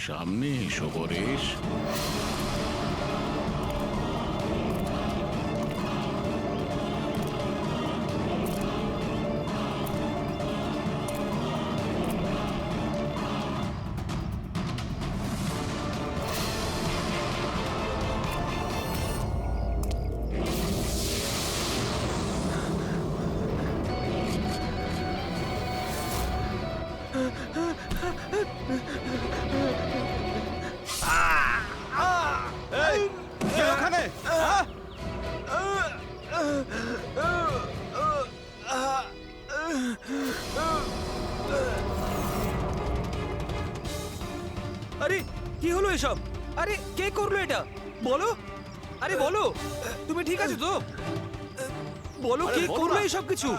সামনে এসো পরেশ। আরে কি হলো এসব? আরে কে করলো এটা বলো? আরে বলো, তুমি ঠিক আছো তো? বলো কে করলো এসব কিছু?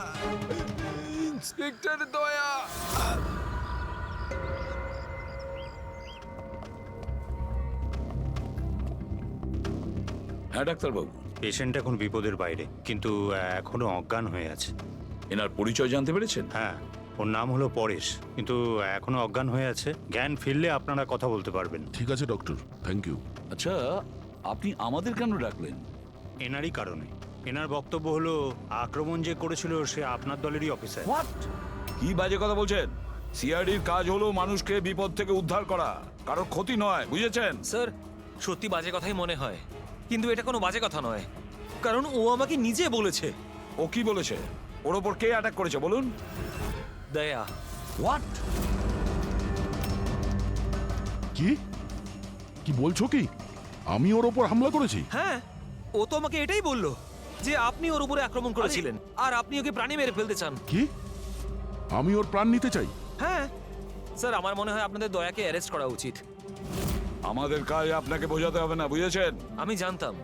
ইন্সপেক্টর দয়া। হ্যাঁ ডাক্তারবাবু, পেশেন্ট এখন বিপদের বাইরে, কিন্তু এখনো অজ্ঞান হয়ে আছে। এনার পরিচয় জানতে পেরেছেন? হ্যাঁ, ওর নাম হলো পরেশ, কিন্তু এখনো অজ্ঞান হয়ে আছে। জ্ঞান ফিরলে আপনারা কথা বলতে পারবেন। ঠিক আছে ডক্টর, থ্যাংক ইউ। আচ্ছা, আপনি আমাদের কেন ডাকলেন? এনারই কারণে। এনার বক্তব্য হলো আক্রমণ যে করেছিল সে আপনার দলেরই অফিসার। হোয়াট? কি বাজে কথা বলছেন? সিআইডির কাজ হলো মানুষকে বিপদ থেকে উদ্ধার করা, কারোর ক্ষতি নয়, বুঝেছেন? স্যার, সত্যি বাজে কথাই মনে হয়, কিন্তু এটা কোনো বাজে কথা নয়, কারণ ও আমাকে নিজে বলেছে। ও কি বলেছে? ওর ওপর কে অ্যাটাক করেছে বলুন? দয়া। হোয়াট? কি কি বলছো কি? আমি ওর ওপর হামলা করেছি? হ্যাঁ, ও তো আমাকে এটাই বললো যে আপনি ওর উপরে আক্রমণ করেছিলেন আর আপনি ওকে প্রাণে মেরে ফেলতে চান। কি? আমি ওর প্রাণ নিতে চাই? হ্যাঁ স্যার, আমার মনে হয় আপনাদের দয়াকে অ্যারেস্ট করা উচিত। আমাদের কাজ আপনাকে বোঝাতে হবে না, বুঝেছেন? আমি জানতাম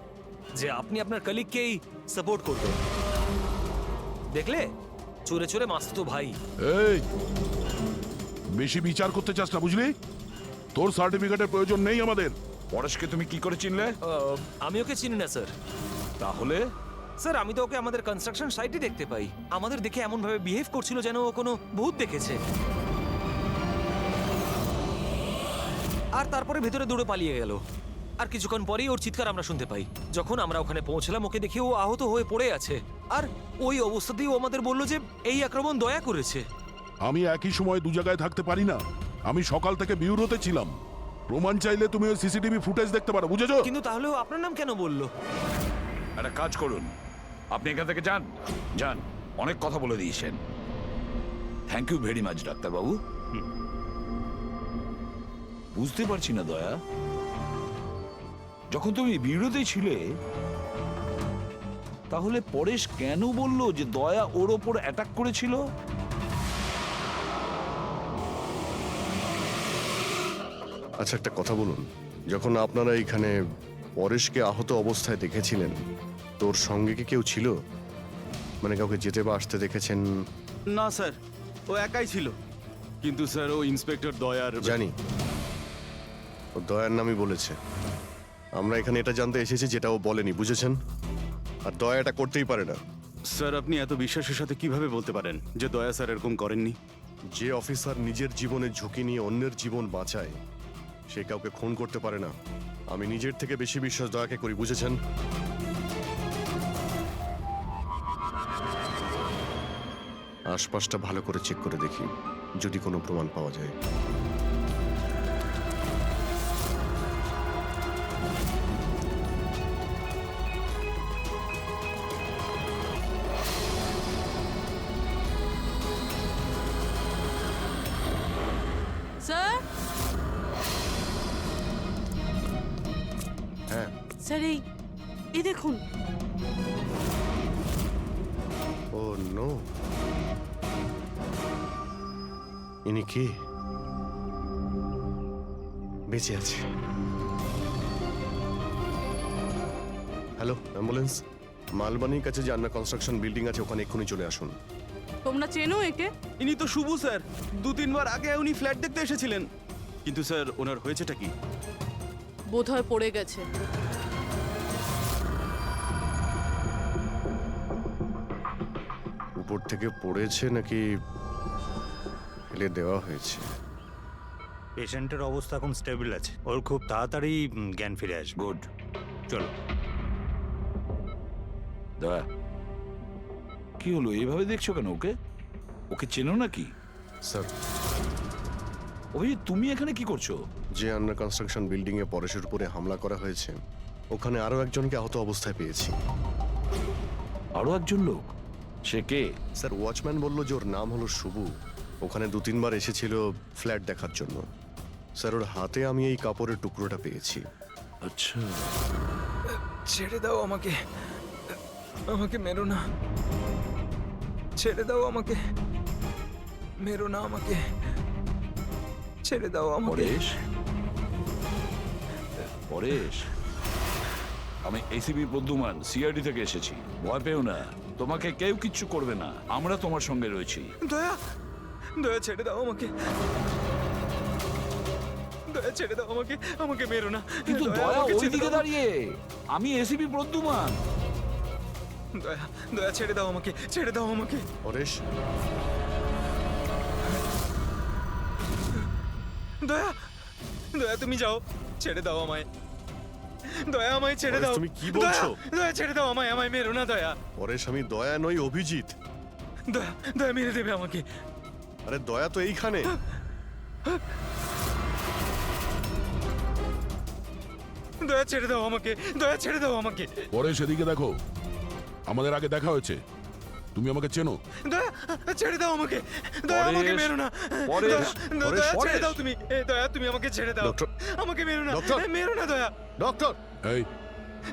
যে আপনি আপনার কলিগকেই সাপোর্ট করবেন। দেখলে, চোরে চোরে মাস্তুতো ভাই। এই, বেশি বিচার করতে চাস না, বুঝলি? তোর সার্টিফিকেটের প্রয়োজন নেই আমাদের। পরেশকে তুমি কি করে চিনলে? আমি ওকে চিনি না স্যার। তাহলে স্যার, আমি তো ওকে আমাদের কনস্ট্রাকশন সাইটে দেখতে পাই। আমাদের দেখে এমন ভাবে বিহেভ করছিল যেন ও কোনো ভূত দেখেছে, আর তারপরে ভেতরে দৌড়ে পালিয়ে গেল। আর কিছুক্ষণ পরেই ওর চিৎকার আমরা শুনতে পাই। যখন আমরা ওখানে পৌঁছলাম, ওকে দেখে ও আহত হয়ে পড়ে আছে, আর ওই অবস্থাতেই ও আমাদের বলল যে এই আক্রমণ দয়া করেছে। আমি একই সময় দু জায়গায় থাকতে পারি না। আমি সকাল থেকে বিউরোতে ছিলাম। প্রমাণ চাইলে তুমি ওই সিসিটিভি ফুটেজ দেখতে পারো, বুঝেছো? কিন্তু তাহলে ও আপনার নাম কেন বললো? একটা কাজ করুন, আপনি এখান থেকে যান। যান, অনেক কথা বলে দিয়েছেন। থ্যাংক ইউ ভেরি মাচ ডাক্তারবাবু। বুঝতে পারছি না দয়া, যখন তুমি বিরোধী ছিলে তাহলে পরেশ কেন বলল যে দয়া ওর ওপর অ্যাটাক করেছিল? আচ্ছা, একটা কথা বলুন, যখন আপনারা এখানে পরেশকে আহত অবস্থায় দেখেছিলেন, তোর সঙ্গে কি কেউ ছিল? মানে কাউকে যেতে বা আসতে দেখেছেন? না স্যার, ও একাই ছিল। কিন্তু স্যার, ও ইন্সপেক্টর দয়ার। জানি, ও দয়ার নামই বলেছে। আমরা এখানে এটা জানতে এসেছি যেটা ও বলেনি, বুঝেছেন? আর দয়া এটা করতেই পারে না। স্যার, আপনি এত বিশ্বাসের সাথে কিভাবে বলতে পারেন যে দয়া স্যার এরকম করেননি? যে অফিসার নিজের জীবনের ঝুঁকি নিয়ে অন্যের জীবন বাঁচায়, সে কাউকে খুন করতে পারে না। আমি নিজের থেকে বেশি বিশ্বাস দয়াকে করি, বুঝেছেন? আশপাশটা ভালো করে চেক করে দেখি, যদি কোনো প্রমাণ পাওয়া যায়। স্যার, হ্যাঁ, স্যার, এই দেখুন। ও নো, ইনি কে? বেঁচে আছে। Hello, ambulance. মালবানির কাছে যে আন্না কনস্ট্রাকশন বিল্ডিং আছে, ওখানে এক্ষুনি চলে আসুন। তোমরা চেনো একে? ইনি তো শুভ স্যার। 2-3 বার আগে উনি ফ্ল্যাট দেখতে এসেছিলেন। কিন্তু স্যার, ওনার হয়েছেটা কি? বোধহয় পড়ে গেছে। উপর থেকে পড়েছে নাকি ফেলে দেওয়া হয়েছে? পেশেন্টের অবস্থা এখন স্টেবল আছে, ওর খুব তাড়াতাড়ি জ্ঞান ফিরে আসবে। গুড। চলো। দয়া, কি হলো, এইভাবে দেখছো কেন ওকে? ওকে চেনো নাকি? স্যার, অভিজিৎ, তুমি এখানে কি করছো? যে আন্ডার কনস্ট্রাকশন বিল্ডিং এ পরেশের উপরে হামলা করা হয়েছে, ওখানে আরো একজনকে আহত অবস্থায় পেয়েছি। আরো একজন লোক? সে কে? স্যার, ওয়াচম্যান বলল যে ওর নাম হলো শুভু। ওখানে 2-3 বার এসেছিল ফ্ল্যাট দেখার জন্য। স্যার, ওর হাতে আমি এই কাপড়ের টুকরোটা পেয়েছি। আচ্ছা, ছেড়ে দাও আমাকে, আমাকে মেরো না, ছেড়ে দাও আমাকে, মেরো না আমাকে, ছেড়ে দাও আমাকে। পরেশ, পরেশ, আমি এসিপি প্রদ্যুমান, সিআইডি থেকে এসেছি। ভয় পেও না, তোমাকে কেউ কিচ্ছু করবে না, আমরা তোমার সঙ্গে রয়েছি। দয়া, দয়া ছেড়ে দাও আমাকে, দয়া ছেড়ে দাও আমাকে, আমাকে মেরো না। কিন্তু দয়া, দয়া আমাকে ছেড়ে ওইদিকে দাও। দাঁড়িয়ে, আমি এসিপি প্রদ্যুমান। দয়া, দয়া ছেড়ে দাও আমাকে, ছেড়ে দাও আমাকে। পরেশ, দয়া, দয়া তুমি যাও, ছেড়ে দাও আমায়, দয়া আমায় ছেড়ে পরেশ, দাও। তুমি কি বলছো? দয়া, দয়া ছেড়ে দাও আমায়, আমায় মেরো না দয়া। পরেশ, আমি দয়া নই, অভিজিৎ। দয়া, দয়া মেরে দেবে আমাকে। আরে দয়া তো এইখানে। দয়া ছেড়ে দাও আমাকে, দয়া ছেড়ে দাও আমাকে। পরে সেদিকে দেখো, আমাদের আগে দেখা হয়েছে, তুমি আমাকে চেনো। দয়া, ছেড়ে দাও আমাকে, দয়া আমাকে পরেশ, মেরো না। পরেশ, দয়া, দয়া পরেশ। ছেড়ে দাও তুমি, দয়া তুমি আমাকে ছেড়ে দাও। ডক্টর, আমাকে মেরো না, ডক্টর। মেরো না দয়া, ডক্টর, এই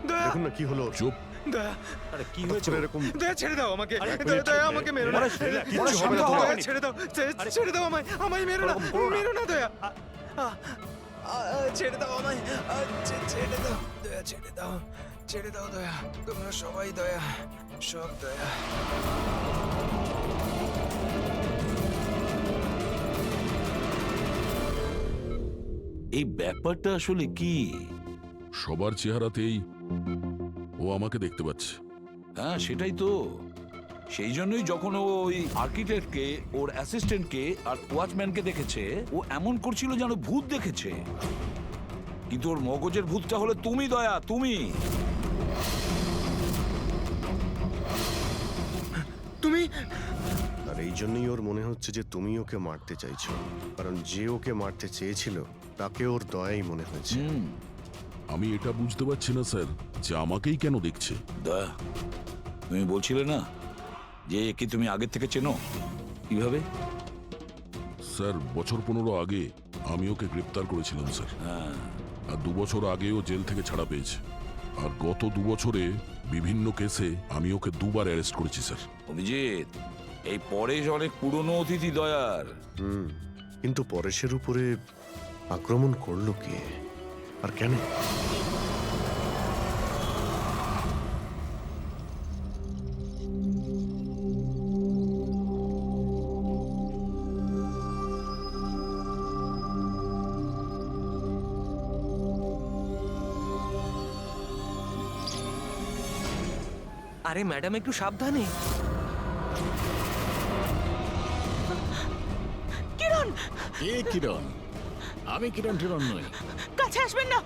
দয়া, দেখুন না কি হলো ওর। চুপ। দয়া, আরে কি হঠাৎ হয়েছে? করে এরকম দয়া ছেড়ে দাও আমাকে, আরে, দয়া, দয়া আমাকে মেরো না। পরেশ, কিচ্ছু হবে না দয়া, তোমার। ছেড়ে দাও, ছেড়ে দাও আমায়, আমায় মেরো না, মেরো না দয়া। ছেড়ে দাও আমায়, ছেড়ে দাও দয়া, ছেড়ে দাও, ছেড়ে দাও দয়া, তোমরা সবাই দয়া, সব দয়া। এই ব্যাপারটা আসলে কি? সবার চেহারাতেই ও আমাকে দেখতে পাচ্ছে। হ্যাঁ, সেটাই তো। সেই জন্যই যখন ও ওই আর্কিটেক্টকে, ওর অ্যাসিস্ট্যান্টকে আর ওয়াচম্যানকে দেখেছে, ও এমন করছিল যেন ভূত দেখেছে। কিন্তু ওর মগজের ভূতটা হলো তুমি দয়া, তুমি। তুমি আর এই জন্যই ওর মনে হচ্ছে যে তুমি ওকে মারতে চাইছো, কারণ যে ওকে মারতে চেয়েছিল তাকে ওর দয়াই মনে হয়েছে। আমি এটা বুঝতে পারছি না স্যার, যে আমাকেই কেন দেখছে। দয়া, তুমি বলছিলে না যে একে তুমি আগের থেকে চেনো? কিভাবে? স্যার, বছর 15 আগে আমি ওকে গ্রেপ্তার করেছিলাম স্যার। আর 2 বছর আগে ও জেল থেকে ছাড়া পেয়েছে। আর গত 2 বছরে বিভিন্ন কেসে আমি ওকে 2 বার অ্যারেস্ট করেছি স্যার। অভিজিৎ, এই পরেশ অনেক পুরনো অতিথি দয়ার। কিন্তু পরেশের উপরে আক্রমণ করলো কে আর কেন? আরে ম্যাডাম, একটু সাবধানে। কিরণ, কে কিরণ? আমি কিরণ টিরণ নই। কাছে আসবেন না।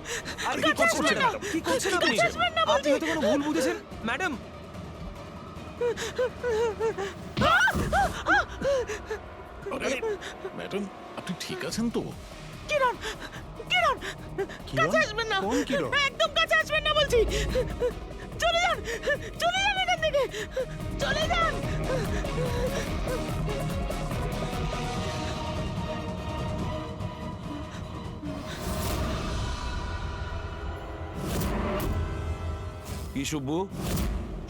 আর কি করছেন ম্যাডাম? কি করছেন আপনি? কাছে আসবেন না আপনি বলছি। হয়তো কোনো ভুল বুঝেছেন ম্যাডাম। আরে ম্যাডাম, আপনি ঠিক আছেন তো? কিরণ, কিরণ, কাছে আসবেন না। কোন কিরণ? একদম কাছে আসবেন না বলছি। চলে যান, চলে যান এখান থেকে, চলে যান। কি শুভ্বু,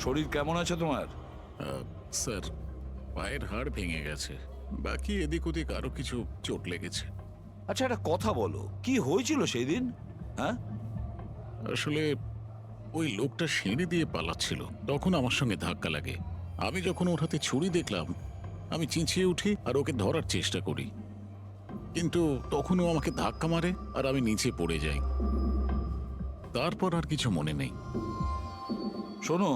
শরীর কেমন আছে তোমার? স্যার, পায়ের হাড় ভেঙে গেছে, বাকি এদিক ওদিক আরো কিছু চোট লেগেছে। আচ্ছা, একটা কথা বলো, কি হয়েছিল সেই দিন? হ্যাঁ, আসলে ওই লোকটা সিঁড়ি দিয়ে পালাচ্ছিল, তখন আমার সঙ্গে ধাক্কা লাগে। আমি যখন ওর হাতে ছুরি দেখলাম, আমি চিঁচিয়ে উঠি আর ওকে ধরার চেষ্টা করি, কিন্তু তখনও আমাকে ধাক্কা মারে আর আমি নিচে পড়ে যাই। তারপর আর কিছু মনে নেই। শোনো,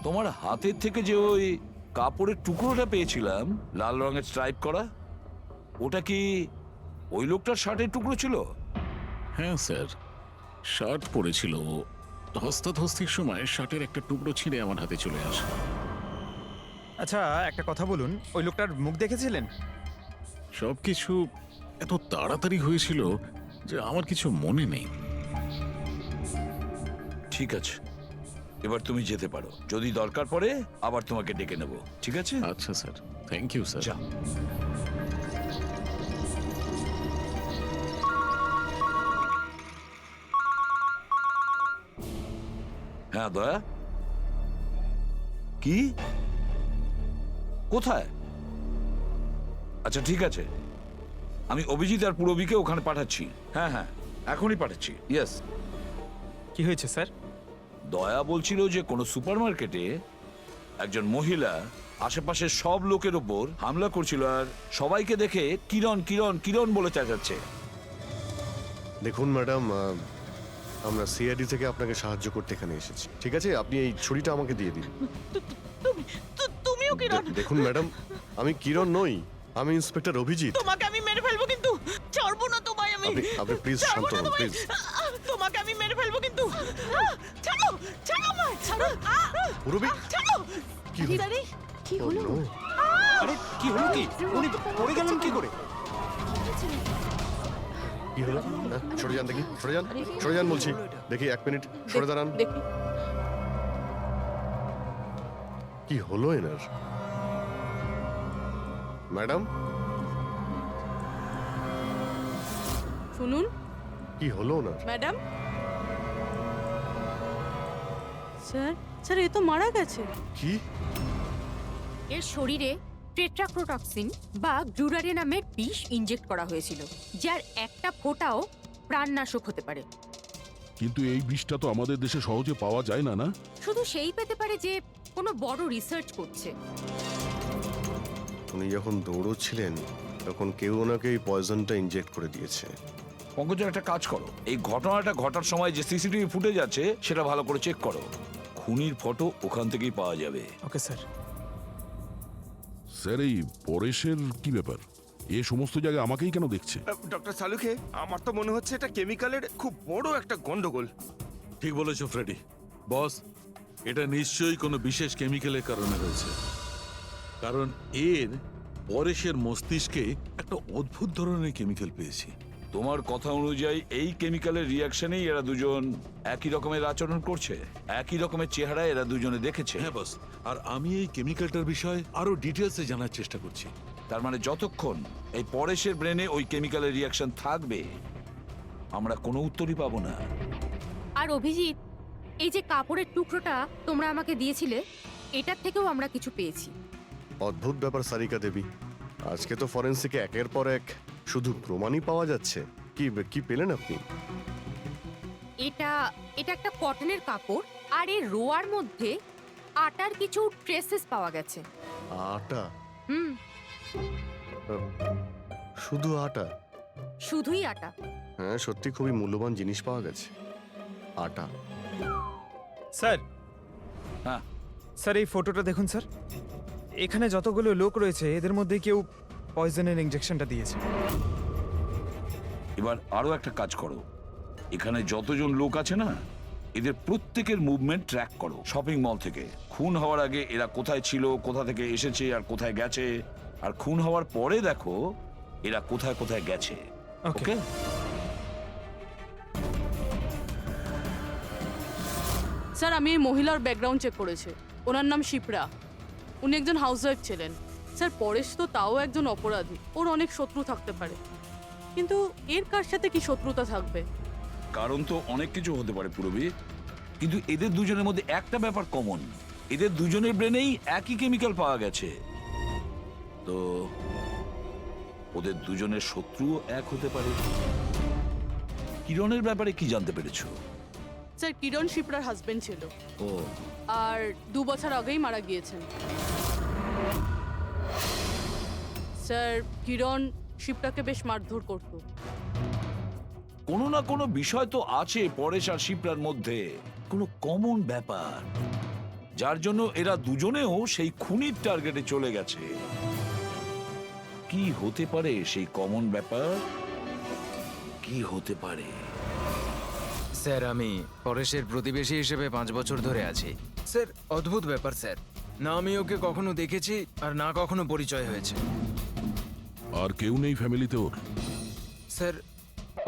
তোমার হাতের থেকে যে ওই কাপড়ের টুকরোটা পেয়েছিলাম লাল রঙের স্ট্রাইপ করা, ওটা কি ওই লোকটার শার্টের টুকরো ছিল? হ্যাঁ স্যার, শার্ট পরেছিল ও। ধস্তাধস্তির সময় শার্টের একটা টুকরো ছিঁড়ে আমার হাতে চলে আসে। আচ্ছা একটা কথা বলুন, ওই লোকটার মুখ দেখেছিলেন? সবকিছু এত তাড়াতাড়ি হয়েছিল যে আমার কিছু মনে নেই। ঠিক আছে, এবার তুমি যেতে পারো। যদি দরকার পড়ে আবার তোমাকে ডেকে নেব, ঠিক আছে? আচ্ছা স্যার, থ্যাংক ইউ স্যার। যা। হ্যাঁ দয়া, কি? কোথায়? আচ্ছা ঠিক আছে, আমি অভিজিৎ আর পুরবীকে ওখানে পাঠাচ্ছি। হ্যাঁ হ্যাঁ, এখনই পাঠাচ্ছি। ইয়েস। কি হয়েছে স্যার? দয়া বলছিল যে কোনো সুপারমার্কেটে একজন মহিলা আশেপাশের সব লোকের ওপর হামলা করছিল আর সবাইকে দেখে কিরণ কিরণ কিরণ বলে চেঁচাচ্ছে। দেখুন ম্যাডাম, আমরা সিআইডি থেকে আপনাকে সাহায্য করতে এখানে এসেছি। ঠিক আছে, আপনি এই ছুরিটা আমাকে দিয়ে দিন। তুমিও কিরণ? দেখুন ম্যাডাম, আমি কিরণ নই, আমি ইন্সপেক্টর অভিজিৎ। তোমাকে আমি মেরে ফেলবো কিন্তু, ছাড়বো না তোমায় আমি। আপনি প্লিজ শান্ত হন প্লিজ। তোমাকে আমি মেরে ফেলবো কিন্তু। ছাড়ো, ছাড়ো আমায়, ছাড়ো। পুরবী, ছাড়ো। কি হলো? দাদি, কি হলো? Oh, no! আরে কি হলো কি? উনি পড়ে গেলেন কি করে? কি হলো? হ্যাঁ, সরে যান দেখি, সরে যান, সরে যান বলছি। দেখি, এক মিনিট সরে দাঁড়ান। দেখি। কি হলো এনার? ম্যাডাম, শুনুন কি হলো ওনার? ম্যাডাম। স্যার, স্যার এ তো মারা গেছে। কি? এর শরীরে টেট্রাক্রোটক্সিন বা গ্লুরারে নামের বিষ ইনজেক্ট করা হয়েছিল, যার একটা ফোঁটাও প্রাণনাশক হতে পারে। কিন্তু এই বিষটা তো আমাদের দেশে সহজে পাওয়া যায় না, না? শুধু সেই পেতে পারে যে কোনো বড় রিসার্চ করছে। উনি যখন দৌড়চ্ছিলেন তখন কেউ ওনাকে এই পয়জনটা ইনজেক্ট করে দিয়েছে। পঙ্কজ, একটা কাজ করো, এই ঘটনাটা ঘটার সময় যে সিসিটিভি ফুটেজ আছে সেটা ভালো করে চেক করো। খুনির ফটো ওখান থেকেই পাওয়া যাবে। Okay sir. স্যার, এই পরেশের কি ব্যাপার? এ সমস্ত জায়গায় আমাকেই কেন দেখছে? ডক্টর সালুখে, আমার তো মনে হচ্ছে এটা কেমিক্যালের খুব বড় একটা গন্ডগোল। ঠিক বলেছো ফ্রেডি। বস, এটা নিশ্চয়ই কোনো বিশেষ কেমিক্যালের কারণে হয়েছে। কারণ এর পরেশের মস্তিষ্কে একটা অদ্ভুত ধরনের কেমিক্যাল পেয়েছি। তোমার কথা অনুযায়ী এই কেমিক্যালের রিয়াকশনেই এরা দুজন একই রকমের আচরণ করছে, একই রকমের চেহারা এরা দুজনে দেখেছে। হ্যাঁ বস, আর আমি এই কেমিক্যালটার বিষয়ে আরো ডিটেলসে জানার চেষ্টা করছি। তার মানে যতক্ষণ এই পরেশের ব্রেনে ওই কেমিক্যালের রিয়াকশন থাকবে আমরা কোনো উত্তরই পাবো না। আর অভিজিৎ, এই যে কাপড়ের টুকরোটা তোমরা আমাকে দিয়েছিলে, এটার থেকেও আমরা কিছু পেয়েছি। অদ্ভুত ব্যাপার সারিকা দেবী, আজকে তো ফরেন্সিকে একের পর এক শুধু প্রমাণই পাওয়া যাচ্ছে। কি কি পেলেন আপনি? এটা এটা একটা কটনের কাপড়, আর এর রোয়ার মধ্যে আটার কিছু ট্রেসেস পাওয়া গেছে। আটা? হুম, শুধু আটা? শুধুই আটা। হ্যাঁ, সত্যি খুবই মূল্যবান জিনিস পাওয়া গেছে, আটা। স্যার, হ্যাঁ স্যার এই ফটোটা দেখুন স্যার। এখানে যতগুলো লোক রয়েছে এদের মধ্যে কেউ পয়জনের ইনজেকশনটা দিয়েছে। এবার আরো একটা কাজ করো, এখানে যতজন লোক আছে না এদের প্রত্যেকের মুভমেন্ট ট্র্যাক করো। শপিং মল থেকে খুন হওয়ার আগে এরা কোথায় ছিল, কোথা থেকে এসেছে আর কোথায় গেছে, আর খুন হওয়ার পরে দেখো এরা কোথায় কোথায় গেছে। ওকে? স্যার, আমি এই মহিলার ব্যাকগ্রাউন্ড চেক করেছি। ওনার নাম শিপ্রা, উনি একজন হাউসওয়াইফ ছিলেন। স্যার, পরেশ তো তাও একজন অপরাধী, ওর অনেক শত্রু থাকতে পারে, কিন্তু এর কার সাথে কি শত্রুতা থাকবে? কারণ তো অনেক কিছু হতে পারে পুরবী, কিন্তু এদের দুজনের মধ্যে একটা ব্যাপার কমন, এদের দুজনের ব্রেনেই একই কেমিক্যাল পাওয়া গেছে। তো ওদের দুজনের শত্রুও এক হতে পারে। কিরণের ব্যাপারে কি জানতে পেরেছো? স্যার, কিরণ শিপ্রার হাজবেন্ড ছিল, ও, আর 2 বছর আগেই মারা গিয়েছেন। স্যার, কিরণ শিপ্রাকে বেশ মারধর করত। কোনো না কোনো বিষয় তো আছে পরেশ আর শিপ্রার মধ্যে, কোনো কমন ব্যাপার, যার জন্য এরা দুজনেও সেই খুনির টার্গেটে চলে গেছে। কি হতে পারে সেই কমন ব্যাপার? কি হতে পারে? স্যার আমি পরেশের প্রতিবেশী হিসেবে 5 বছর ধরে আছি। স্যার অদ্ভুত ব্যাপার স্যার, না আমি ওকে কখনো দেখেছি আর না কখনো পরিচয় হয়েছে। আর কেউ নেই ফ্যামিলিতে ওর? স্যার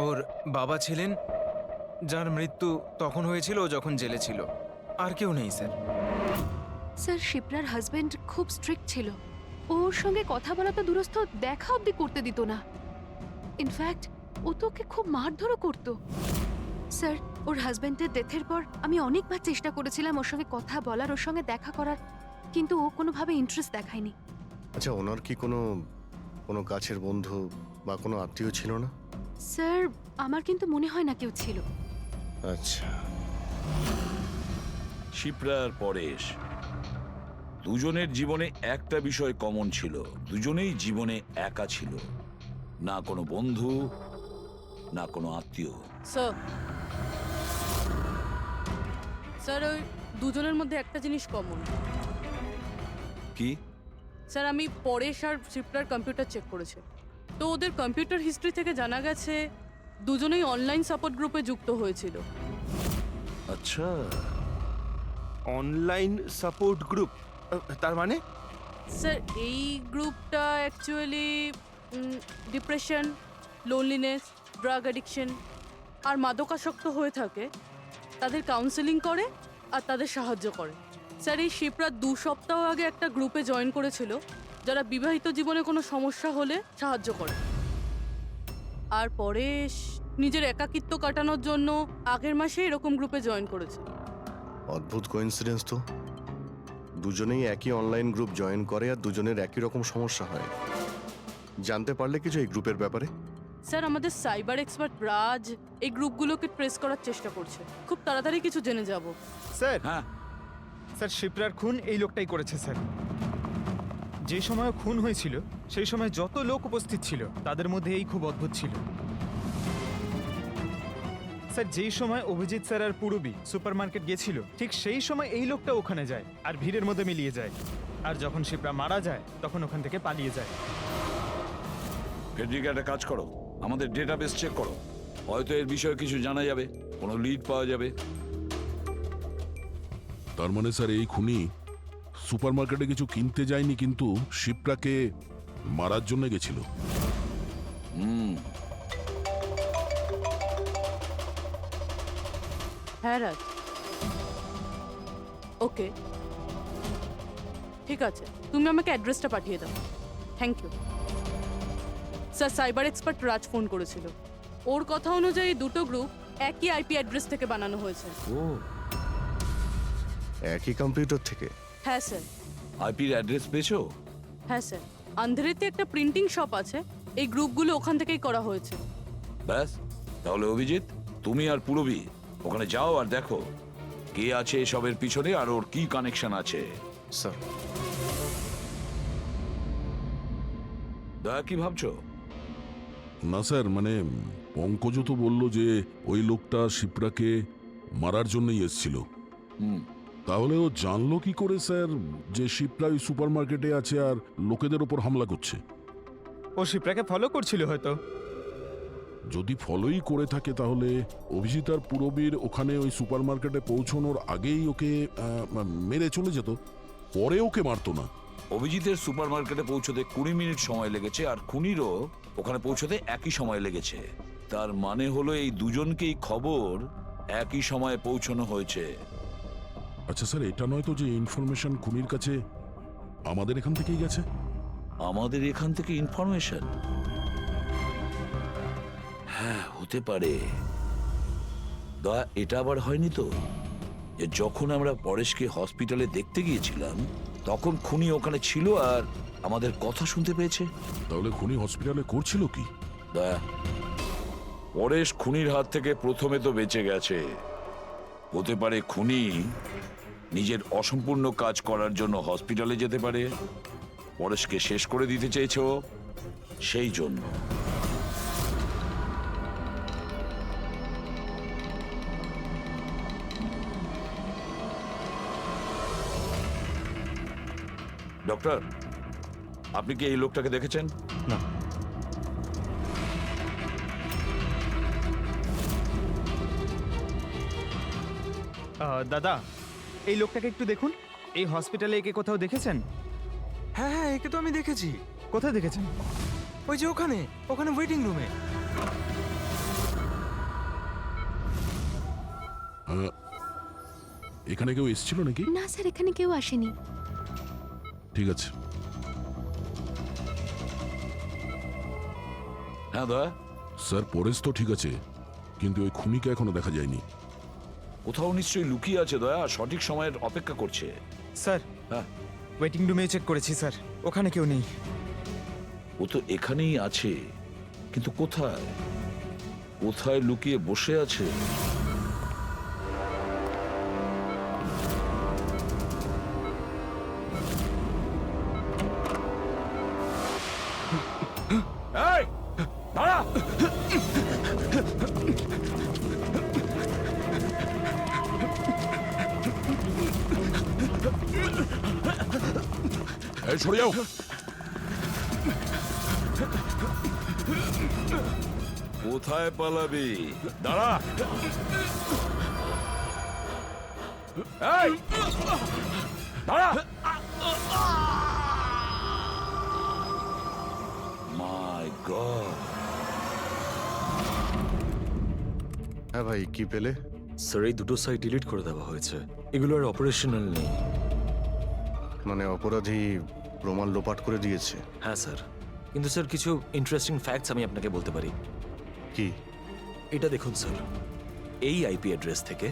ওর বাবা ছিলেন, যার মৃত্যু তখন হয়েছিল ও যখন জেলে ছিল। আর কেউ নেই স্যার। স্যার শিপ্রার হাজবেন্ড খুব স্ট্রিক্ট ছিল। ওর সঙ্গে কথা বলা তো দূরস্থ, দেখা অবধি করতে দিত না। ইনফ্যাক্ট ও তো ওকে খুব মারধরও করতো। স্যার ওর হাজবেন্ডের ডেথের পর আমি অনেকবার চেষ্টা করেছিলাম ওর সঙ্গে কথা বলার, ওর সঙ্গে দেখা করার, কিন্তু ও কোনোভাবে ইন্টারেস্ট দেখায়নি। আচ্ছা, ওনার কি কোনো কোনো কাছের বন্ধু বা কোনো আত্মীয় ছিল না? স্যার আমার কিন্তু মনে হয় না কেউ ছিল। আচ্ছা, শিপ্রা আর পরেশ দুজনের জীবনে একটা বিষয় কমন ছিল, দুজনেই জীবনে একা ছিল। না কোনো বন্ধু, না কোনো আত্মীয়। স্যার স্যার ওই দুজনের মধ্যে একটা জিনিস কমন। কি? স্যার আমি পরেশ আর শিপ্রার কম্পিউটার চেক করেছি, তো ওদের কম্পিউটার হিস্ট্রি থেকে জানা গেছে দুজনেই অনলাইন সাপোর্ট গ্রুপে যুক্ত হয়েছিল। আচ্ছা, অনলাইন সাপোর্ট গ্রুপ, তার মানে? স্যার এই গ্রুপটা actually depression, loneliness, drug addiction আর মাদকাসক্ত হয়ে থাকে তাদের কাউন্সেলিং করে আর তাদের সাহায্য করে। স্যার এই শিপ্রা 2 সপ্তাহ আগে একটা গ্রুপে জয়েন করেছিল যারা বিবাহিত জীবনে কোনো সমস্যা হলে সাহায্য করে। আর পরেশ নিজের একাকিত্ব কাটানোর জন্য আগের মাসে এরকম গ্রুপে জয়েন করেছে। অদ্ভুত কোইন্সিডেন্স তো। দুজনেই একই অনলাইন গ্রুপ জয়েন করে আর দুজনের একই রকম সমস্যা হয়। জানতে পারলে কিছু এই গ্রুপের ব্যাপারে? স্যার আমাদের সাইবার এক্সপার্ট রাজ এই গ্রুপগুলোকে ট্রেস করার চেষ্টা করছে, খুব তাড়াতাড়ি কিছু জেনে যাব। স্যার হ্যাঁ স্যার শিপ্রার খুন এই লোকটাই করেছে স্যার। যে সময় খুন হয়েছিল সেই সময় যত লোক উপস্থিত ছিল তাদের মধ্যে এই খুব অদ্ভুত ছিল। স্যার যেই সময় অভিজিৎ স্যার আর পূরবী সুপারমার্কেট গেছিল ঠিক সেই সময় এই লোকটা ওখানে যায় আর ভিড়ের মধ্যে মিলিয়ে যায়। আর যখন শিপ্রা মারা যায় তখন ওখান থেকে পালিয়ে যায়। ফেডরিকা, একটা কাজ করো, আমাদের ডেটাবেস চেক করো, হয়তো এর বিষয়ে কিছু জানা যাবে, কোনো লিড পাওয়া যাবে। তার মানে স্যার এই খুনি সুপারমার্কেটে কিছু কিনতে যায়নি, কিন্তু শিপ্রাকে মারার জন্য গেছিল। হ্যাঁ রাজ, ওকে ঠিক আছে, তুমি আমাকে অ্যাড্রেসটা পাঠিয়ে দাও। Thank you sir. Cyber expert Raj phone করেছিল, ওর কথা অনুযায়ী দুটো গ্রুপ একই আইপি অ্যাড্রেস থেকে বানানো হয়েছে। ও, একই কম্পিউটার থেকে? হ্যাঁ স্যার। আইপির অ্যাড্রেস পেয়েছো? হ্যাঁ স্যার, আন্ধ্রেতে একটা প্রিন্টিং শপ আছে, এই গ্রুপগুলো ওখান থেকেই করা হয়েছে। ব্যাস, তাহলে অভিজিৎ তুমি আর পূরবী ওখানে যাও আর দেখো কে আছে এসবের পিছনে আর ওর কি কানেকশন আছে। স্যার। দয়া, কি ভাবছো? না স্যার, মানে পঙ্কজ তো বলল যে ওই লোকটা শিপ্রাকে মারার জন্যই এসেছিল। তাহলে ও জানলো কি করে স্যার যে শিপ্রা ওই সুপারমার্কেটে আছে আর লোকেদের ওপর হামলা করছে? ও শিপ্রাকে ফলো করছিল হয়তো। যদি ফলোই করে থাকে তাহলে অভিজিৎ আর পূরবীর ওখানে ওই সুপারমার্কেটে পৌঁছানোর আগেই ওকে মেরে চলে যেত, পরে ওকে মারতো না। অভিজিতের সুপারমার্কেটে পৌঁছতে 20 মিনিট সময় লেগেছে আর খুনিরও ওখানে পৌঁছতে একই সময় লেগেছে। তার মানে হলো এই দুজনকেই খবর একই সময়ে পৌঁছানো হয়েছে। আচ্ছা স্যার, এটা নয় তো যে ইনফরমেশন খুনির কাছে আমাদের এখান থেকেই গেছে? আমাদের এখান থেকে ইনফরমেশন? হ্যাঁ, হতে পারে। দয়া, এটা আবার হয়নি তো যে যখন আমরা পরেশকে হসপিটালে দেখতে গিয়েছিলাম তখন খুনি ওখানে ছিল আর আমাদের কথা শুনতে পেয়েছে? তাহলে খুনি হসপিটালে করছিল কি? দয়া, পরেশ খুনির হাত থেকে প্রথমে তো বেঁচে গেছে, হতে পারে খুনি নিজের অসম্পূর্ণ কাজ করার জন্য হসপিটালে যেতে পারে, পরেশকে শেষ করে দিতে চেয়েছে ও, সেই জন্য। ডক্টর, আপনি কি এই লোকটাকে দেখেছেন? না। দাদা, এই লোকটাকে একটু দেখুন। এই হসপিটালে একে কোথাও দেখেছেন? হ্যাঁ হ্যাঁ, একে তো আমি দেখেছি। কোথায় দেখেছেন? ওই যে ওখানে ওখানে ওয়েটিং রুমে। এখানে কেউ এসেছিল নাকি? না স্যার, এখানে কেউ আসেনি। ঠিক আছে। হ্যাঁ দয়া, স্যার পরেশ তো ঠিক আছে, কিন্তু ওই খুনিকে এখনো দেখা যায়নি। কোথাও নিশ্চয়ই লুকিয়ে আছে দয়া, সঠিক সময়ের অপেক্ষা করছে। স্যার, হ্যাঁ, ওয়েটিং রুমে চেক করেছি স্যার, ওখানে কেউ নেই। ও তো এখানেই আছে, কিন্তু কোথায় কোথায় লুকিয়ে বসে আছে? এই, দাঁড়া! এই সরে যাও। কোথায় পালাবি? দাঁড়া! এই, দাঁড়া! মাই গড! হ্যাঁ ভাই, কি পেলে? স্যার, এই দুটো সাইট ডিলিট করে দেওয়া হয়েছে। এগুলো আর অপারেশনাল নেই। মানে অপরাধী প্রমাণ লোপাট করে দিয়েছে? হ্যাঁ স্যার, কিন্তু স্যার কিছু ইন্টারেস্টিং ফ্যাক্টস আমি আপনাকে বলতে পারি। কি? এটা দেখুন স্যার, এই আইপি অ্যাড্রেস থেকে,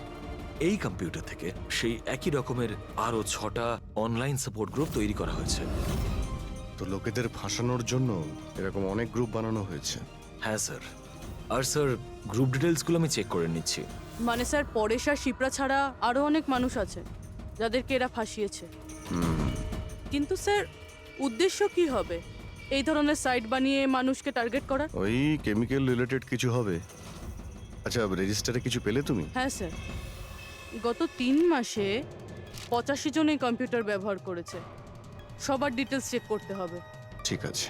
এই কম্পিউটার থেকে সেই একই রকমের আরও 6টা অনলাইন সাপোর্ট গ্রুপ তৈরি করা হয়েছে। তো লোকেদের ফাঁসানোর জন্য এরকম অনেক গ্রুপ বানানো হয়েছে? হ্যাঁ স্যার, আর স্যার গ্রুপ ডিটেলসগুলো আমি চেক করে নিচ্ছি। মানে স্যার, পরেশ আর শিপ্রা ছাড়া আরও অনেক মানুষ আছে যাদেরকে এরা ফাঁসিয়েছে। কিন্তু স্যার, উদ্দেশ্য কি হবে এই ধরনের সাইট বানিয়ে মানুষকে টার্গেট করার? ওই কেমিক্যাল রিলেটেড কিছু হবে। আচ্ছা, রেজিস্টারে কিছু পেলে তুমি? হ্যাঁ স্যার, গত 3 মাসে 85 জন এই কম্পিউটার ব্যবহার করেছে। সবার ডিটেলস চেক করতে হবে। ঠিক আছে।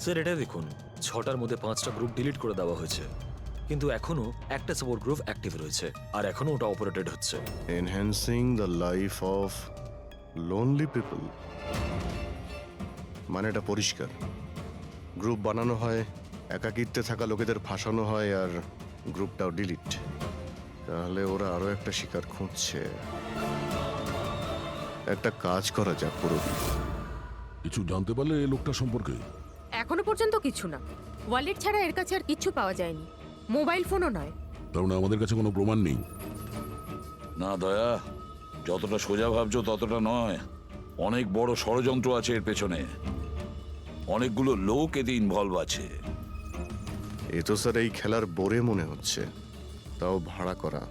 স্যার এটা দেখুন, 6টার মধ্যে 5টা গ্রুপ ডিলিট করে দেওয়া হয়েছে, কিন্তু এখনো একটা সাপোর্ট গ্রুপ অ্যাক্টিভ রয়েছে, আর এখনো ওটা অপারেটেড হচ্ছে। Enhancing the life of lonely people, মানে এটা পরিষ্কার। গ্রুপ বানানো হয়, একাকিত্বে থাকা লোকেদের ফাঁসানো হয়, আর গ্রুপটাও ডিলিট। তাহলে ওরা আরো একটা শিকার খুঁজছে। একটা কাজ করা যাক পুরো। কিছু জানতে পারলে এই লোকটা সম্পর্কে? এখনো পর্যন্ত কিছু না। ওয়ালেট ছাড়া এর কাছে আর কিচ্ছু পাওয়া যায়নি, মোবাইল ফোনও নয়। তার মানে আমাদের কাছে কোনো প্রমাণ নেই? না দয়া, যতটা সোজা ভাবছো ততটা নয়। অনেক বড় ষড়যন্ত্র আছে এর পেছনে, অনেকগুলো লোক এতে ইনভলভ আছে। এ তো স্যার এই খেলার বোরে মনে হচ্ছে, তাও ভাড়া করা।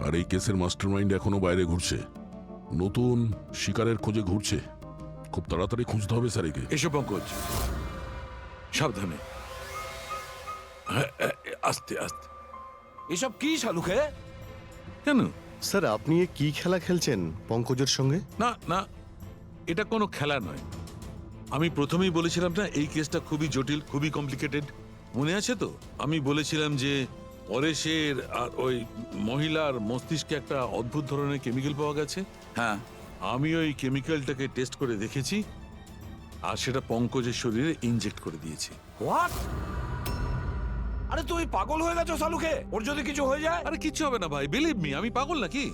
আর এই কেসের মাস্টারমাইন্ড এখনো বাইরে ঘুরছে, নতুন শিকারের খোঁজে ঘুরছে। খুব তাড়াতাড়ি খুঁজতে হবে স্যার একে। এসো পঙ্কজ, সাবধানে। আস্তে আস্তে। এসব কি শালুকে? কেন স্যার, আপনি এ কি খেলা খেলছেন পঙ্কজের সঙ্গে? না না, এটা কোনো খেলা নয়। আমি প্রথমেই বলেছিলাম না, এই কেসটা খুবই জটিল, খুবই কমপ্লিকেটেড। মনে আছে তো? আমি বলেছিলাম যে পরেশের আর ওই মহিলার মস্তিষ্কে একটা অদ্ভুত ধরনের কেমিক্যাল পাওয়া গেছে। হ্যাঁ, আমি ওই কেমিক্যালটাকে টেস্ট করে দেখেছি, আর সেটা পঙ্কজের শরীরে ইনজেক্ট করে দিয়েছি। হোয়াট? আরে তুই পাগল হয়ে গেছো শালুকে? ওর যদি কিছু হয়ে যায়? আরে কিচ্ছু হবে না ভাই, বিলিভ মি, আমি পাগল নাকি?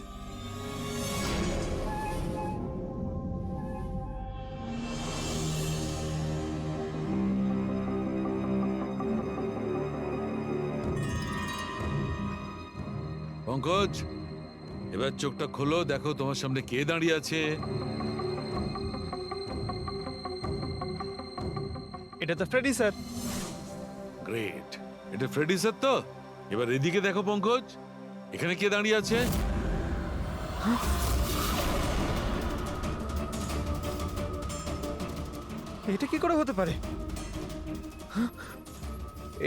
পঙ্কজ, এবার চোখটা খোলো, দেখো তোমার সামনে কে দাঁড়িয়ে আছে। এটা তো ফ্রেডি স্যার। গ্রেট, এটা ফ্রেডি স্যার তো? এবার এদিকে দেখো পঙ্কজ, এখানে কে দাঁড়িয়ে আছে? এটা কি করে হতে পারে?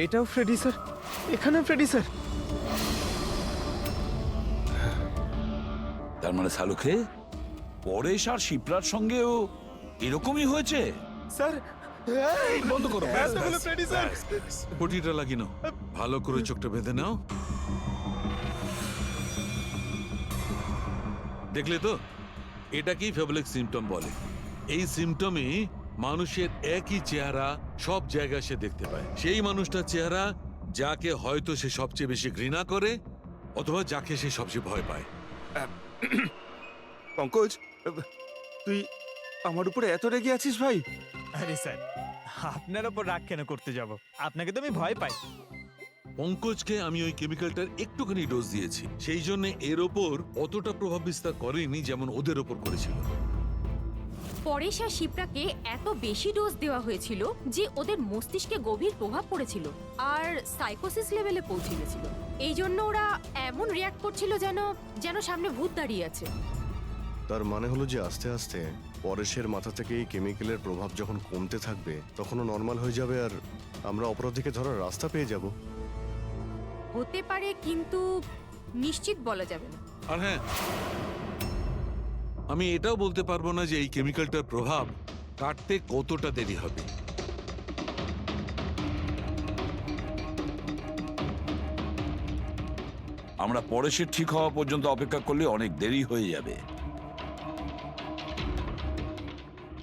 এটাও ফ্রেডি স্যার, এখানেও ফ্রেডি স্যার। তার মানে শালুকে পরেশ আর শিপ্রার সঙ্গেও এরকমই হয়েছে? স্যার, বন্ধ করো। Freddie sir. পটিটা লাগিয়ে নাও, ভালো করে চোখটা বেঁধে নাও। দেখলে তো, এটাকেই ফেবলিক সিমটম বলে। এই সিমটমে মানুষের একই চেহারা সব জায়গায় সে দেখতে পায়। সেই মানুষটার চেহারা যাকে হয়তো সে সবচেয়ে বেশি ঘৃণা করে, অথবা যাকে সে সবচেয়ে ভয় পায়। পঙ্কজ, তুই আমার উপরে এত রেগে আছিস ভাই? আরে স্যার, আপনার ওপর রাগ কেন করতে যাব? আপনাকে তো আমি ভয় পাই। পঙ্কজকে আমি ওই কেমিক্যালটার একটুখানি ডোজ দিয়েছি, সেই জন্য এর ওপর অতটা প্রভাব বিস্তার করেনি যেমন ওদের ওপর করেছিল। পরেশ আর শিপ্রাকে এত বেশি ডোজ দেওয়া হয়েছিল যে ওদের মস্তিষ্কে গভীর প্রভাব পড়েছিল আর সাইকোসিস লেভেলে পৌঁছে গেছিল। এই জন্য ওরা এমন রিয়াক্ট করছিল যেন যেন সামনে ভূত দাঁড়িয়ে আছে। তার মানে হলো যে আস্তে আস্তে পরেশের মাথা থেকে এই কেমিক্যালের প্রভাব যখন কমতে থাকবে তখনও নর্মাল হয়ে যাবে আর আমরা অপরাধীকে ধরার রাস্তা পেয়ে যাব। হতে পারে, কিন্তু নিশ্চিত বলা যাবে না। আর হ্যাঁ, আমি এটাও বলতে পারবো না যে এই কেমিক্যালটার প্রভাব কাটতে কতটা দেরি হবে। আমরা পরেশের ঠিক হওয়া পর্যন্ত অপেক্ষা করলে অনেক দেরি হয়ে যাবে।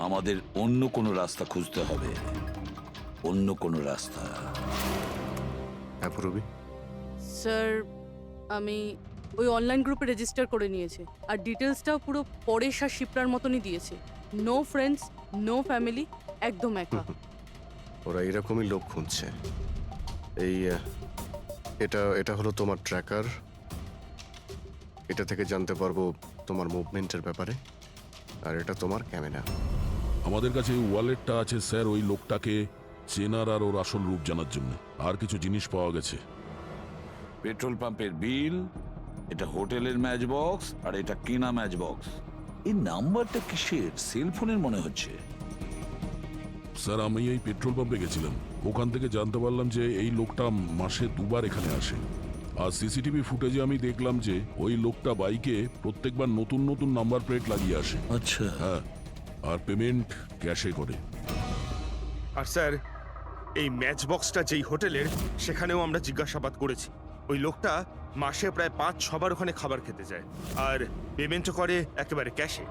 আমাদের অন্য কোনো রাস্তা খুঁজতে হবে, অন্য কোনো রাস্তা। হ্যাঁ পুরবি, স্যার আমি ওই অনলাইন গ্রুপে রেজিস্টার করে নিয়েছি আর ডিটেলসটাও পুরো পরেশ আর শিপ্রার মতনই দিয়েছে। নো ফ্রেন্ডস, নো ফ্যামিলি, একদম একা। ওরা এরকমই লোক খুঁজছে। এই এটা এটা হলো তোমার ট্র্যাকার। এটা থেকে জানতে পারবো তোমার মুভমেন্টের ব্যাপারে। আর এটা তোমার ক্যামেরা। আমাদের কাছে এই ওয়ালেটটা আছে স্যার, ওই লোকটাকে চেনার আর ওর আসল রূপ জানার জন্য। আর কিছু জিনিস পাওয়া গেছে। পেট্রোল পাম্পের বিল, এটা হোটেলের ম্যাচ বক্স, আর এটা কিনা ম্যাচ বক্স। এই নাম্বারটা কিসের? সেলফোনের মনে হচ্ছে। স্যার আমি এই পেট্রোল পাম্পে গেছিলাম, ওখান থেকে জানতে পারলাম যে এই লোকটা মাসে দুবার এখানে আসে। আর সিসিটিভি ফুটেজে আমি দেখলাম যে ওই লোকটা বাইকে প্রত্যেকবার নতুন নতুন নাম্বার প্লেট লাগিয়ে আসে। আচ্ছা, হ্যাঁ, আর পেমেন্ট ক্যাশে করে। আর স্যার, এই ম্যাচ বক্সটা যেই হোটেলের, সেখানেও আমরা জিজ্ঞাসাবাদ করেছি। ওই লোকটা মাসে প্রায় 5-6বার ওখানে খাবার খেতে যায় আর পেমেন্টও করে একেবারে ক্যাশে।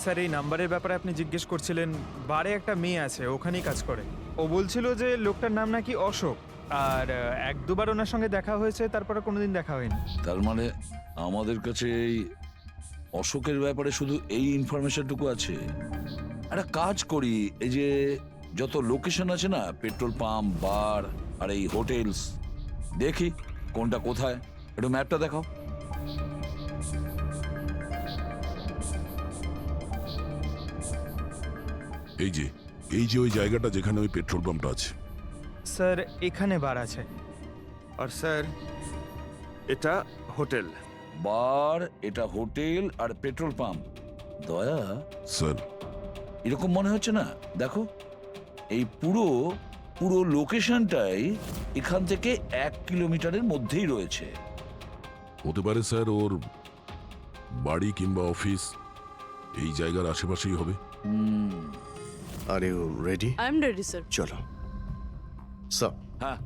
স্যার এই নাম্বারের ব্যাপারে আপনি জিজ্ঞেস করছিলেন, বারে একটা মেয়ে আছে ওখানেই কাজ করে। ও বলছিল যে লোকটার নাম নাকি অশোক, আর 1-2বার ওনার সঙ্গে দেখা হয়েছে, তারপরে কোনোদিন দেখা হয়নি। তার মানে আমাদের কাছে এই অশোকের ব্যাপারে শুধু এই ইনফরমেশনটুকু আছে। একটা কাজ করি, এই যে যত লোকেশন আছে না, পেট্রোল পাম্প, বার আর এই হোটেলস, দেখি কোনটা কোথায়। একটু ম্যাপটা দেখাও। এই যে ওই জায়গাটা যেখানে ওই পেট্রোল পাম্পটা আছে। স্যার এখানে বার আছে। আর স্যার, এটা হোটেল। বার, এটা হোটেল আর পেট্রোল পাম্প। দয়া স্যার এরকম মনে হচ্ছে না? দেখো, এই পুরো পুরো লোকেশনটাই এখান থেকে 1 কিলোমিটারের মধ্যেই রয়েছে। হতে পারে স্যার ওর বাড়ি কিংবা অফিস এই জায়গার আশেপাশেই হবে। Are you ready? I am ready sir. চলো স্যার। হ্যাঁ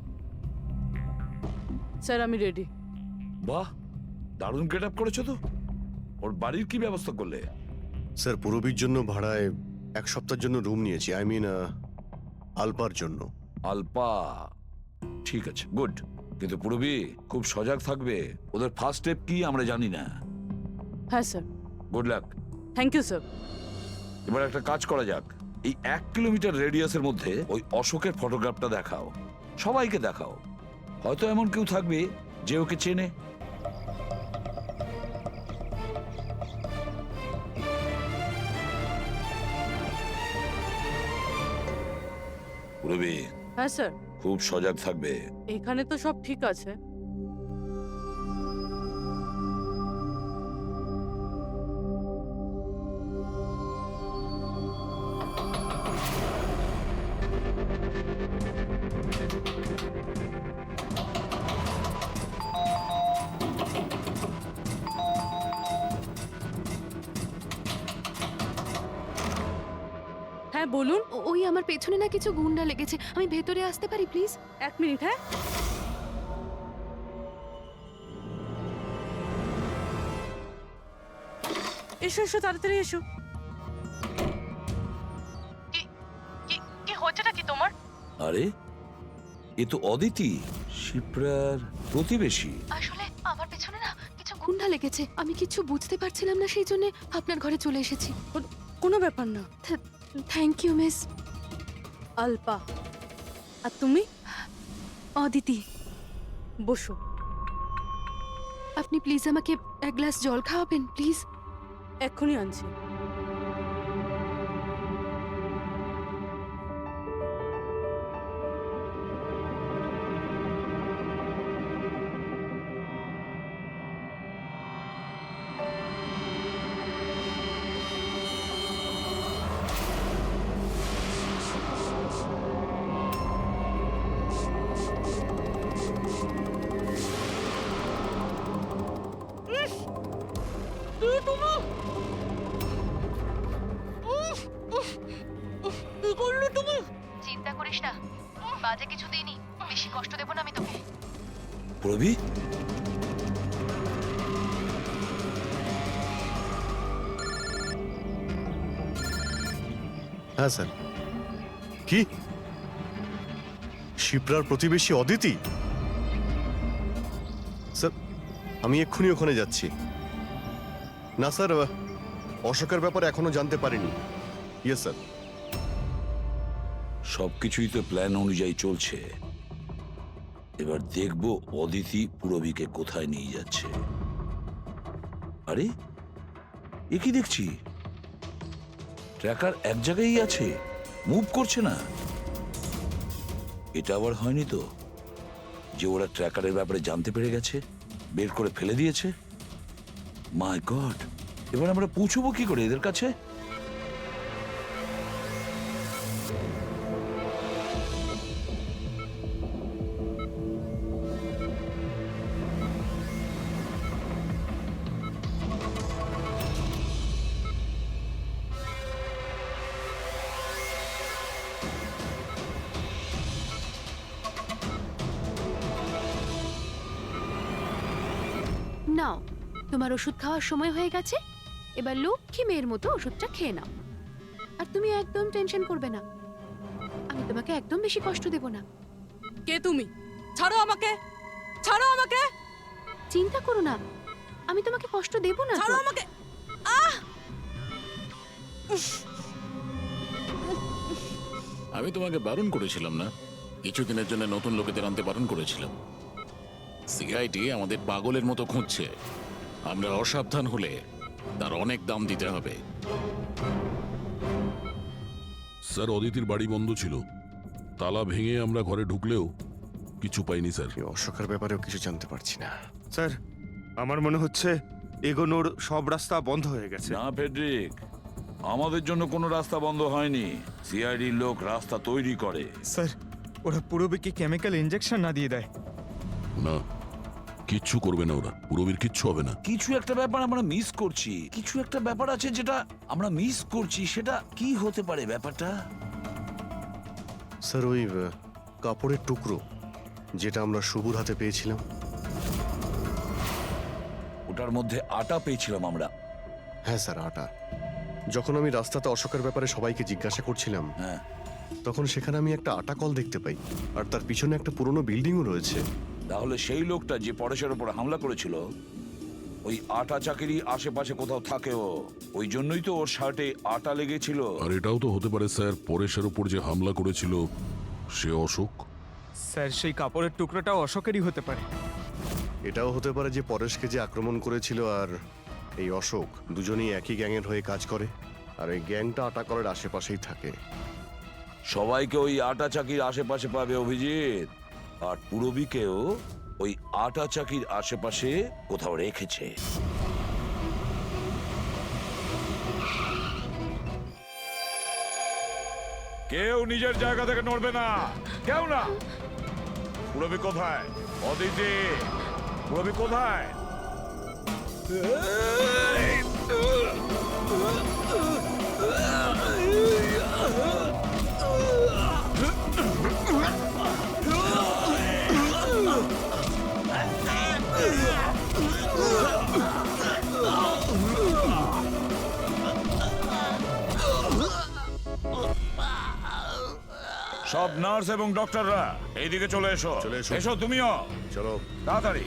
স্যার আমি রেডি। বাহ, দারুণ গেট আপ করেছো তো। ওর বাড়ির কি ব্যবস্থা করলে? স্যার পুরবীর জন্য ভাড়ায় 1 সপ্তাহের জন্য রুম নিয়েছি। আই মিন আলপার জন্য। আলপা, ঠিক আছে, গুড। কিন্তু পুরবী খুব সজাগ থাকবে। ওদের ফার্স্ট স্টেপ কি আমরা জানি না। হ্যাঁ sir. Good luck. Thank you sir. এবার একটা কাজ করা যাক, এই 1 কিলোমিটার রেডিয়াসের মধ্যে ওই অশোকের ফটোগ্রাফটা দেখাও, সবাইকে দেখাও। হয়তো এমন কেউ থাকবে যে ওকে চেনে। পুরবী হ্যাঁ স্যার। খুব সজাগ থাকবে। এখানে তো সব ঠিক আছে। হ্যাঁ বলুন। ওই আমার পেছনে না কিছু গুন্ডা লেগেছে, আমি ভেতরে আসতে পারি প্লিজ? 1 মিনিট। হ্যাঁ এসো এসো তাড়াতাড়ি এসো। কি হচ্ছেটা কি তোমার? আরে এ তো অদিতি, শিপ্রার প্রতিবেশী। আসলে আমার পেছনে না কিছু গুন্ডা লেগেছে, আমি কিছু বুঝতে পারছিলাম না, সেই জন্য আপনার ঘরে চলে এসেছি। কোনো ব্যাপার না। Thank you miss. আলপা, আর তুমি? অদিতি। বসো। আপনি প্লিজ আমাকে এক গ্লাস জল খাওয়াবেন প্লিজ? এক্ষুনি আনছি। চিন্তা করিস না, বাজে কিছু দিইনি, বেশি কষ্ট দেব না আমি তোকে। পুরবি, হ্যাঁ স্যার। কি শিপ্রার প্রতিবেশী অদিতি? স্যার আমি এক্ষুনি ওখানে যাচ্ছি। না স্যার, অশোকের ব্যাপারে এখনো জানতে পারিনি। Yes sir. সবকিছুই তো প্ল্যান অনুযায়ী চলছে। এবার দেখব অদিতি পুরবীকে কোথায় নিয়ে যাচ্ছে। আরে এ কি দেখছি, ট্র্যাকার এক জায়গায় আছে, মুভ করছে না। এটা আবার হয়নি তো যে ওরা ট্র্যাকারের ব্যাপারে জানতে পেরে গেছে, বের করে ফেলে দিয়েছে? মাই গড, এবার আমরা পৌঁছবো কি করে এদের কাছে? নাও, তোমার ওষুধ খাওয়ার সময় হয়ে গেছে, এবার লক্ষ্মী মেয়ের মতো ওষুধটা খেয়ে নাও। আর তুমি একদম টেনশন করবে না, আমি তোমাকে একদম বেশি কষ্ট দেব না। কে তুমি? ছাড়ো আমাকে, ছাড়ো আমাকে, চিন্তা করো না, আমি তোমাকে কষ্ট দেব না। ছাড়ো আমাকে। আহ! আমি তোমাকে বারণ করেছিলাম না? কিছুদিনের জন্য নতুন লোকেদের আনতে বারণ করেছিলাম। সিআইটি আমাদের পাগলের মতো খুঁজছে, আমরা অসাবধান হলে তার অনেক দাম দিতে হবে। স্যার অদিতির বাড়ি বন্ধ ছিল, তালা ভেঙে আমরা ঘরে ঢুকলেও কিছু পাইনি স্যার। অশোকের ব্যাপারেও কিছু জানতে পারছি না। স্যার আমার মনে হচ্ছে এগোনোর সব রাস্তা বন্ধ হয়ে গেছে। না ফেডরিক, আমাদের জন্য কোনো রাস্তা বন্ধ হয়নি। সিআইডির লোক রাস্তা তৈরি করে। স্যার ওরা পুরোবিকে কেমিক্যাল ইনজেকশন না দিয়ে দেয়? না, কিচ্ছু করবে না ওরা, পুরবীর কিচ্ছু হবে না। কিছু একটা ব্যাপার আমরা মিস করছি, কিছু একটা ব্যাপার আছে যেটা আমরা মিস করছি। সেটা কি হতে পারে ব্যাপারটা? স্যার ওই কাপড়ের টুকরো যেটা আমরা শুভুর হাতে পেয়েছিলাম, ওটার মধ্যে আটা পেয়েছিলাম আমরা। হ্যাঁ স্যার, আটা। যখন আমি রাস্তাতে অশোকের ব্যাপারে সবাইকে জিজ্ঞাসা করছিলাম, হ্যাঁ, তখন সেখানে আমি একটা আটা কল দেখতে পাই, আর তার পিছনে একটা পুরনো বিল্ডিংও রয়েছে। তাহলে সেই লোকটা যে পরেশের উপর হামলা করেছিল, ওই আটা চাকিরি আশেপাশে কোথাও থাকে ও, ওই জন্যই তো ওর শার্টে আটা লেগেছিল। আর এটাও তো হতে পারে স্যার, পরেশের উপর যে হামলা করেছিল সে অশোক। স্যার সেই কাপড়ের টুকরোটাও অশোকেরই হতে পারে। এটাও হতে পারে যে পরেশকে যে আক্রমণ করেছিল আর এই অশোক দুজনেই একই গ্যাংয়ের হয়ে কাজ করে, আর এই গ্যাংটা আটা কলের আশেপাশেই থাকে। সবাইকে ওই আটা চাকির আশেপাশে পাবে অভিজিৎ, আর পুরবীকেও ওই আটা চাকির আশেপাশে কোথাও রেখেছে। কেউ নিজের জায়গা থেকে নড়বে না, কেউ না। পুরবী কোথায়? অদিতি, পুরবী কোথায়? সব নার্স এবং ডক্টররা এইদিকে চলে এসো। চলে এসো। এসো তুমিও, চলো। তাড়াতাড়ি।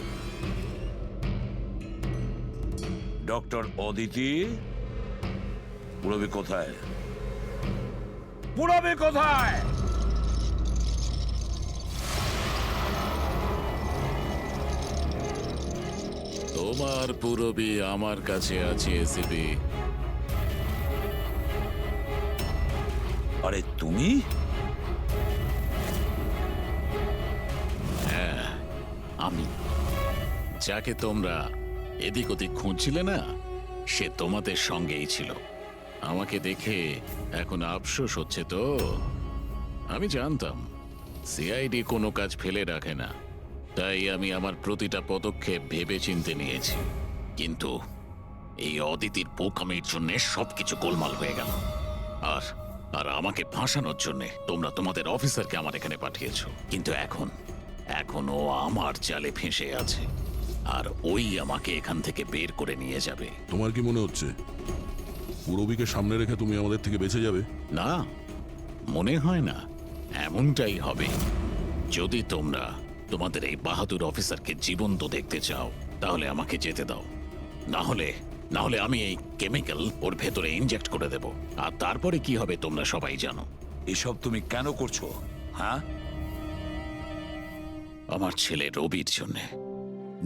ডক্টর অদিতি, পুরবি কোথায়? পুরবি কোথায়? তোমার পুরবি আমার কাছে আছে এসিপি। আরে তুমি? হ্যাঁ, আমি। যাকে তোমরা এদিক ওদিক খুঁজছিলে না, সে তোমাদের সঙ্গেই ছিল। আমাকে দেখে এখন আফসোস হচ্ছে তো? আমি জানতাম সিআইডি কোনো কাজ ফেলে রাখে না, তাই আমি আমার প্রতিটা পদক্ষেপ ভেবে চিন্তে নিয়েছি। কিন্তু এই অদিতির বোকামির জন্য সবকিছু গোলমাল হয়ে গেল। আর আর আমাকে ফাঁসানোর জন্য তোমরা তোমাদের অফিসারকে আমার এখানে পাঠিয়েছো। কিন্তু এখন ও আমার জালে ফেঁসে আছে, আর ওই আমাকে এখান থেকে বের করে নিয়ে যাবে। তোমার কি মনে হচ্ছে পুরবীকে সামনে রেখে তুমি আমাদের থেকে বেঁচে যাবে? না, মনে হয় না। এমনটাই হবে। যদি তোমরা তোমাদের এই বাহাদুর অফিসারকে জীবন্ত দেখতে চাও, তাহলে আমাকে যেতে দাও। না হলে আমি এই কেমিক্যাল ওর ভেতরে ইনজেক্ট করে দেব। আর তারপরে কি হবে তোমরা সবাই জানো। এসব তুমি কেন করছো? হ্যাঁ, আমার ছেলে রবির জন্য।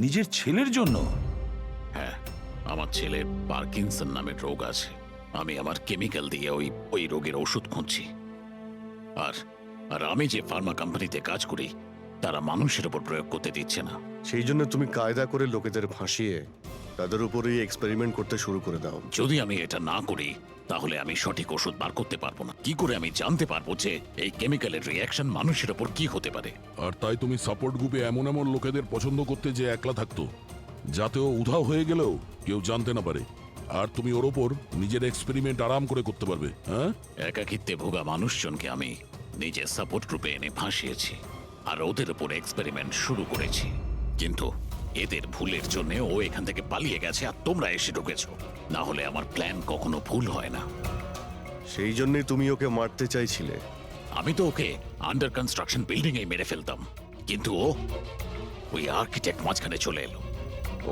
নিজের ছেলের জন্য? হ্যাঁ, আমার ছেলের পার্কিনসন নামের রোগ আছে। আমি আমার কেমিক্যাল দিয়ে ওই রোগের ওষুধ খুঁজছি। আর আমি যে ফার্মা কোম্পানিতে কাজ করি, তারা মানুষের উপর প্রয়োগ করতে দিচ্ছে না। সেই জন্য তুমি কায়দা করে লোকেদের ভাসিয়ে তাদের উপরেই এক্সপেরিমেন্ট করতে শুরু করে দাও। যদি আমি এটা না করি, তাহলে আমি সঠিক ওষুধ বার করতে পারবো না। কি করে আমি জানতে পারবো যে এই কেমিক্যালের রিয়াকশন মানুষের উপর কি হতে পারে? আর তাই তুমি সাপোর্ট গ্রুপে এমন এমন লোকেদের পছন্দ করতে যে একলা থাকতো, যাতে ও উধাও হয়ে গেলেও কেউ জানতে না পারে। আর তুমি ওর ওপর নিজের এক্সপেরিমেন্ট আরাম করে করতে পারবে। হ্যাঁ, একাকিত্বে ভোগা মানুষজনকে আমি নিজের সাপোর্ট গ্রুপে এনে ফাঁসিয়েছি, আর ওদের উপর এক্সপেরিমেন্ট শুরু করেছি। কিন্তু এদের ভুলের জন্য ও এখান থেকে পালিয়ে গেছে, আর তোমরা এসে ঢুকেছো। না হলে আমার প্ল্যান কখনো ভুল হয় না। সেই জন্যই তুমি ওকে মারতে চাইছিলে। আমি তো ওকে আন্ডার কনস্ট্রাকশন বিল্ডিং এ মেরে ফেলতাম, কিন্তু ওই আর্কিটেক্ট মাঝখানে চলে এলো।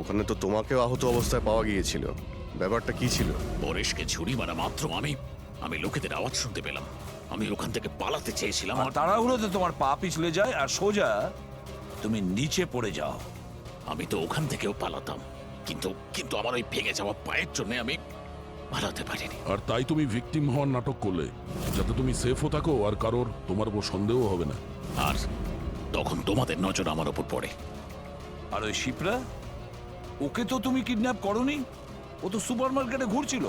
ওখানে তো তোমাকেও আহত অবস্থায় পাওয়া গিয়েছিল। ব্যাপারটা কি ছিল? পরেশকে ছুরি মারা মাত্র আমি লোকেদের আওয়াজ শুনতে পেলাম। আমি ওখান থেকে পালাতে চেয়েছিলাম। আমার তাড়াহুড়োতে তোমার পা পিছলে যায় আর সোজা তুমি নিচে পড়ে যাও। আমি তো ওখান থেকেও পালাতাম, কিন্তু আমার ওই ভেঙে যাওয়া পায়ের জন্য আমি পালাতে পারিনি। আর তাই তুমি ভিকটিম হওয়ার নাটক করলে, যাতে তুমি সেফও থাকো আর কারোর তোমার উপর সন্দেহ হবে না। আর তখন তোমাদের নজর আমার উপর পড়ে। আর ওই শিপ্রা, ওকে তো তুমি কিডন্যাপ করনি? ও তো সুপার মার্কেটে ঘুরছিল।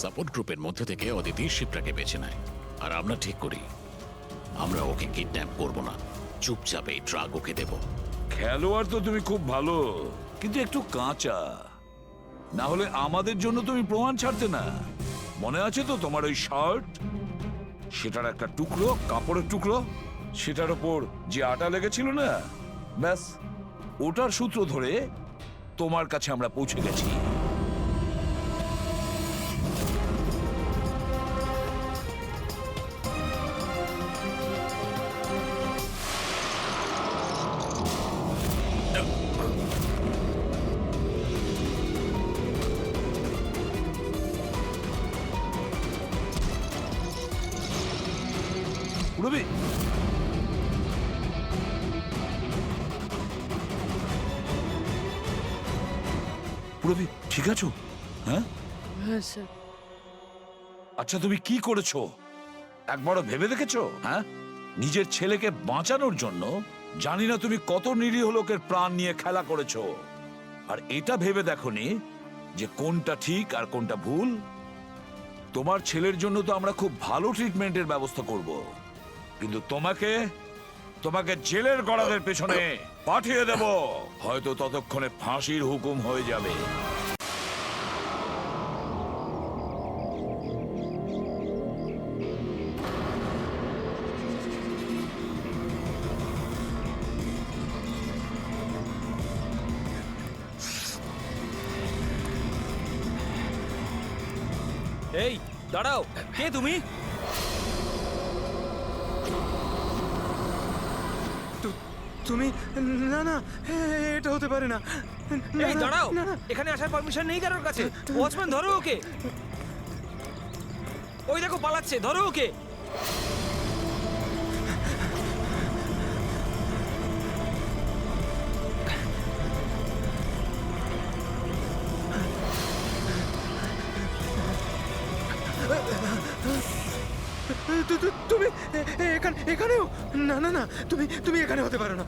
সাপোর্ট গ্রুপের মধ্যে থেকে অদিতি শিপ্রাকে বেছে নেয়, আর আমরা ঠিক করি আমরা ওকে কিডন্যাপ করব না, চুপচাপ এই ট্রাক ওকে দেব। খেলোয়াড় তো তুমি খুব ভালো, কিন্তু একটু কাঁচা। না হলে আমাদের জন্য তুমি প্রমাণ ছাড়তে না। মনে আছে তো তোমার ওই শার্ট, সেটার একটা টুকরো, কাপড়ের টুকরো, সেটার ওপর যে আটা লেগেছিল না, ব্যাস ওটার সূত্র ধরে তোমার কাছে আমরা পৌঁছে গেছি। রবি, রবি ঠিক আছো? হ্যাঁ হ্যাঁ স্যার। আচ্ছা, তুমি কি করেছো একবারও ভেবে দেখেছো? হ্যাঁ, নিজের ছেলেকে বাঁচানোর জন্য জানি না তুমি কত নিরীহ লোকের প্রাণ নিয়ে খেলা করেছো। আর এটা ভেবে দেখোনি যে কোনটা ঠিক আর কোনটা ভুল। তোমার ছেলের জন্য তো আমরা খুব ভালো ট্রিটমেন্টের ব্যবস্থা করব, কিন্তু তোমাকে জেলের গড়াদের পেছনে পাঠিয়ে দেব। হয়তো ততক্ষণে ফাঁসির হুকুম হয়ে যাবে। এই দাঁড়াও, কে তুমি? তুমি না না এটা হতে পারে না। এই দাঁড়াও, এখানে আসার পারমিশন নেই কারোর কাছে। ওয়াচম্যান ধরো ওকে। ওই দেখো পালাচ্ছে, ধরো ওকে। তুমি এখানেও না না না, তুমি এখানে হতে পারো না।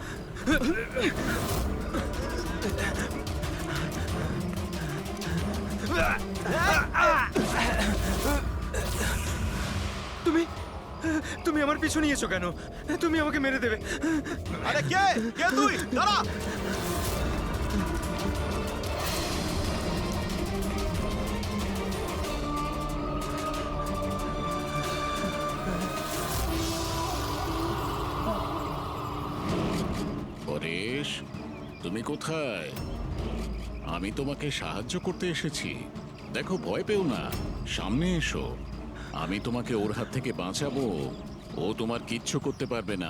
তুমি আমার পিছু নিয়েছো কেন? তুমি আমাকে মেরে দেবে। আরে কে কে তুই? দাঁড়া! পরেশ, তুমি কোথায়? আমি তোমাকে সাহায্য করতে এসেছি। দেখো, ভয় পেও না, সামনে এসো। আমি তোমাকে ওর হাত থেকে বাঁচাবো। ও তোমার কিচ্ছু করতে পারবে না।